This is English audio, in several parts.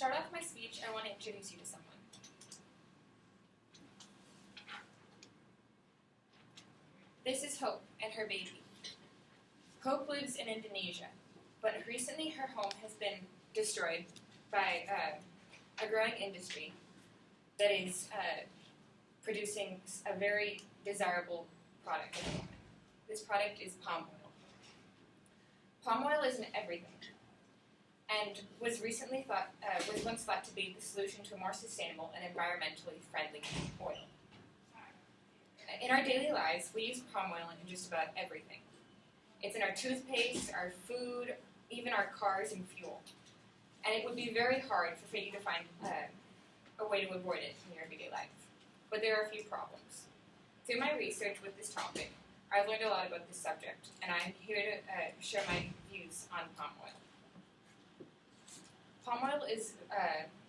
start off my speech, I want to introduce you to someone. This is Hope and her baby. Hope lives in Indonesia, but recently her home has been destroyed by a growing industry that is producing a very desirable product at the moment. This product is palm oil. Palm oil is in everything, and was once thought to be the solution to a more sustainable and environmentally friendly oil. In our daily lives, we use palm oil in just about everything. It's in our toothpaste, our food, even our cars and fuel. And it would be very hard for you to find a way to avoid it in your everyday life. But there are a few problems. Through my research with this topic, I've learned a lot about this subject, and I'm here to share my views on palm oil. Palm oil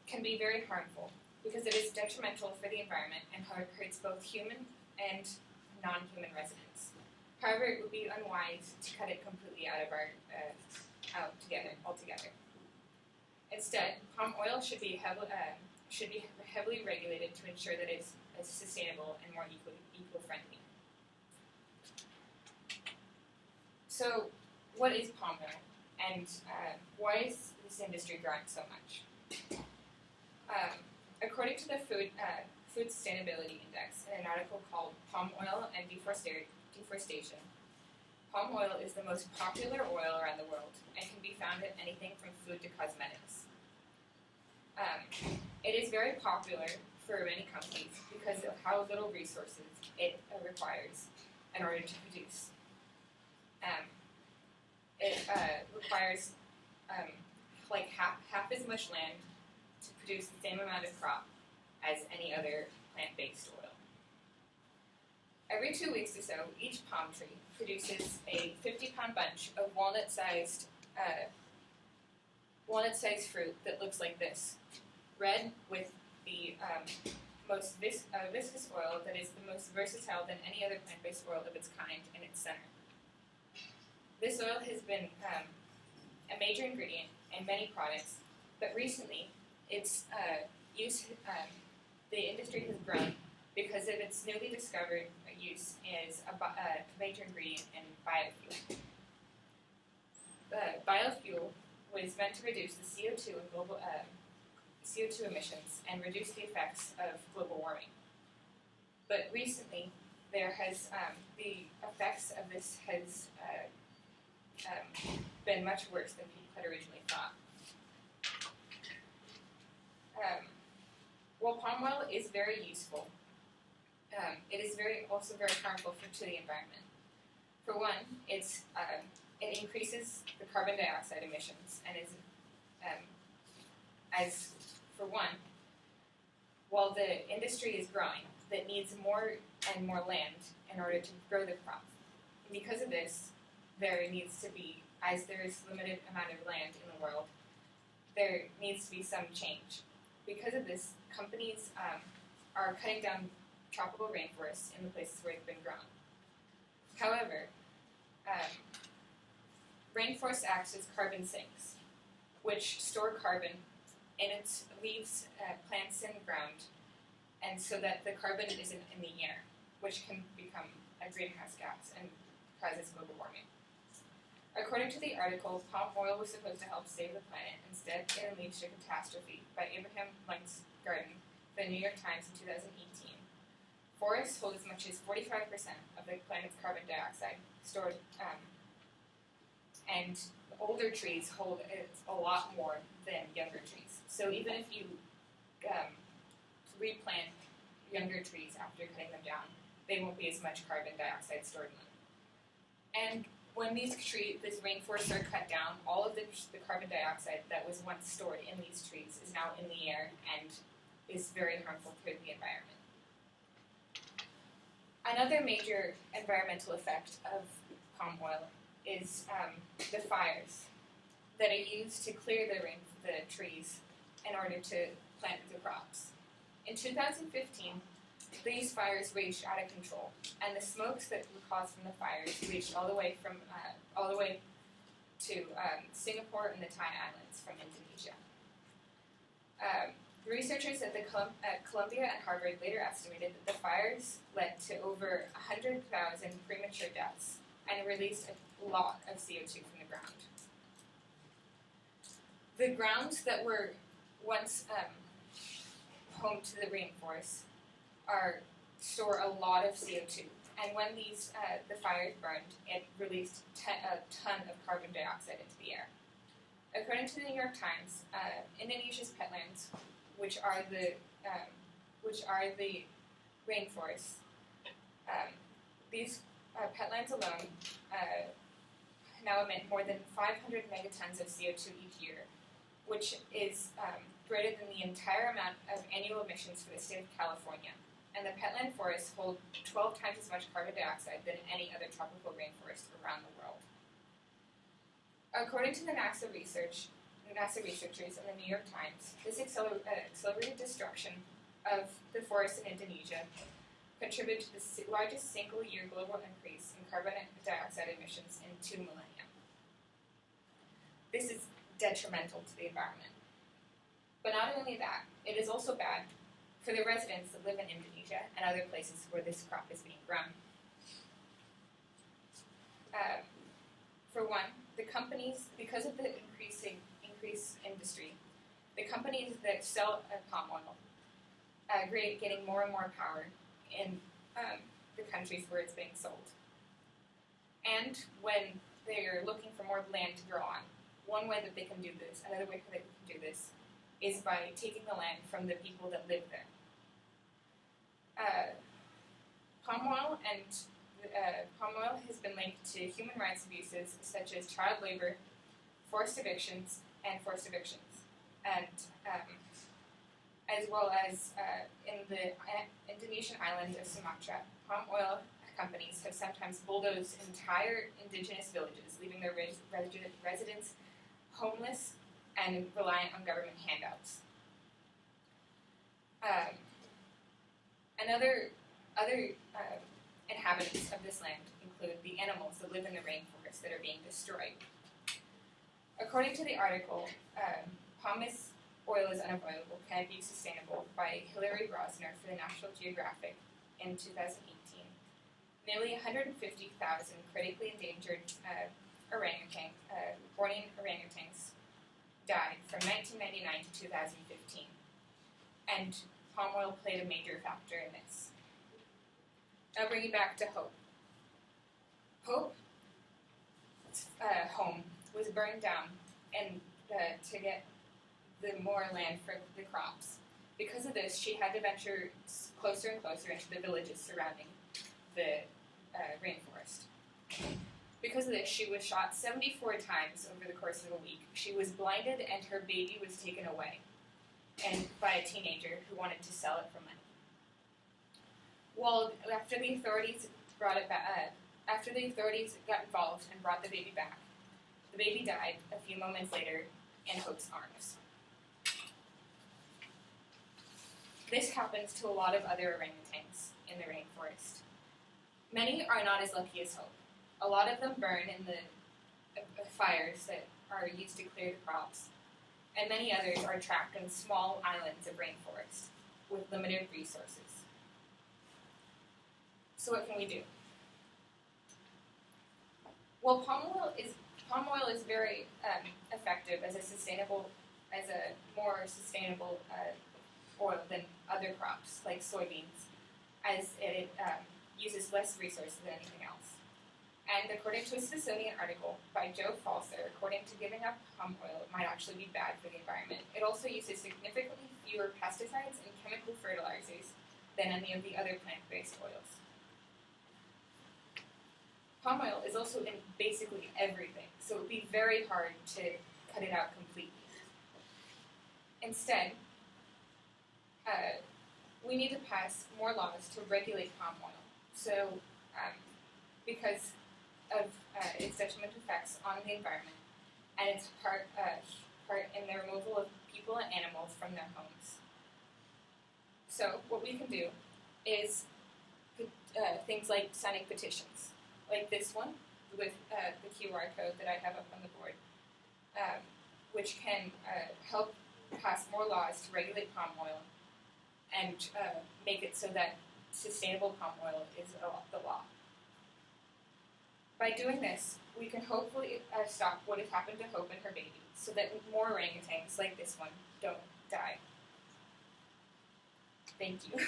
can be very harmful because it is detrimental for the environment and hurts both human and non-human residents. However, it would be unwise to cut it completely out of altogether. Instead, palm oil should be heavily regulated to ensure that it's sustainable and more eco-friendly. So, what is palm oil, and why is this industry growing so much? According to the Food Sustainability Index, in an article called Palm Oil and Deforestation, palm oil is the most popular oil around the world and can be found in anything from food to cosmetics. It is very popular for many companies because of how little resources it requires in order to produce. It requires like half as much land to produce the same amount of crop as any other plant-based oil. Every 2 weeks or so, each palm tree produces a 50-pound bunch of walnut-sized fruit that looks like this: red with the most viscous oil that is the most versatile than any other plant-based oil of its kind in its center. This oil has been a major ingredient in many products, but recently its use, the industry has grown because of its newly discovered use as a major ingredient in biofuel. Biofuel was meant to reduce the CO2 and global CO2 emissions and reduce the effects of global warming. But recently, there has the effects of this has been much worse than people had originally thought. While palm oil is very useful, it is also very harmful to the environment. For one, it increases the carbon dioxide emissions, and while the industry is growing, that needs more and more land in order to grow the crop. And because of this, there needs to be, as there is limited amount of land in the world, there needs to be some change. Because of this, companies are cutting down tropical rainforests in the places where it's been grown. However, rainforest acts as carbon sinks, which store carbon in its leaves, plants, and ground, and so that the carbon isn't in the air, which can become a greenhouse gas and causes global warming. According to the article, palm oil was supposed to help save the planet. Instead, it unleashed a catastrophe by Abraham Garden for the New York Times in 2018. Forests hold as much as 45% of the planet's carbon dioxide stored, and older trees hold a lot more than younger trees. So even if you replant younger trees after cutting them down, they won't be as much carbon dioxide stored in them. And when these rainforests are cut down, all of the carbon dioxide that was once stored in these trees is now in the air and is very harmful for the environment. Another major environmental effect of palm oil is the fires that are used to clear the trees in order to plant the crops. In 2015, these fires raged out of control, and the smokes that were caused from the fires reached all the way to Singapore and the Thai Islands from Indonesia. Researchers at Columbia and Harvard later estimated that the fires led to over 100,000 premature deaths and released a lot of CO2 from the ground. The grounds that were once home to the rainforest store a lot of CO2, and when the fires burned, it released a ton of carbon dioxide into the air. According to the New York Times, Indonesia's peatlands, which are the rainforests, these peatlands alone now emit more than 500 megatons of CO2 each year, which is greater than the entire amount of annual emissions for the state of California. And the peatland forests hold 12 times as much carbon dioxide than any other tropical rainforest around the world. According to the NASA researchers and the New York Times, this accelerated destruction of the forests in Indonesia contributed to the largest single-year global increase in carbon dioxide emissions in 2 millennia. This is detrimental to the environment. But not only that, it is also bad for the residents that live in Indonesia and other places where this crop is being grown. For one, the companies, because of the increased industry, the companies that sell palm oil getting more and more power in the countries where it's being sold. And when they're looking for more land to grow on, one way that they can do this, another way that they can do this, is by taking the land from the people that live there. Palm oil has been linked to human rights abuses such as child labor, forced evictions, and as well as in the Indonesian island of Sumatra, palm oil companies have sometimes bulldozed entire indigenous villages, leaving their residents homeless and reliant on government handouts. Other inhabitants of this land include the animals that live in the rainforest that are being destroyed. According to the article, palm oil is unavoidable, can it be sustainable, by Hilary Brosner for the National Geographic in 2018, nearly 150,000 critically endangered Bornean orangutans died from 1999 to 2015, and palm oil played a major factor in this. Now bringing back to Hope. Hope's home was burned down and to get the more land for the crops. Because of this, she had to venture closer and closer into the villages surrounding the rainforest. Because of this, she was shot 74 times over the course of a week. She was blinded and her baby was taken away by a teenager who wanted to sell it for money. Well, after the authorities got involved and brought the baby back, the baby died a few moments later in Hope's arms. This happens to a lot of other orangutans in the rainforest. Many are not as lucky as Hope. A lot of them burn in the fires that are used to clear the crops, and many others are trapped in small islands of rainforest with limited resources. So what can we do? Well, palm oil is very effective as a more sustainable oil than other crops like soybeans, as it uses less resources than anything else. And according to a Smithsonian article by Joe Falser, according to giving up palm oil might actually be bad for the environment. It also uses significantly fewer pesticides and chemical fertilizers than any of the other plant-based oils. Palm oil is also in basically everything, so it would be very hard to cut it out completely. Instead, we need to pass more laws to regulate palm oil. So, because of its detrimental effects on the environment, and its part in the removal of people and animals from their homes. So, what we can do is things like signing petitions, like this one with the QR code that I have up on the board, which can help pass more laws to regulate palm oil and make it so that sustainable palm oil is the law. By doing this, we can hopefully stop what has happened to Hope and her baby, so that more orangutans like this one don't die. Thank you.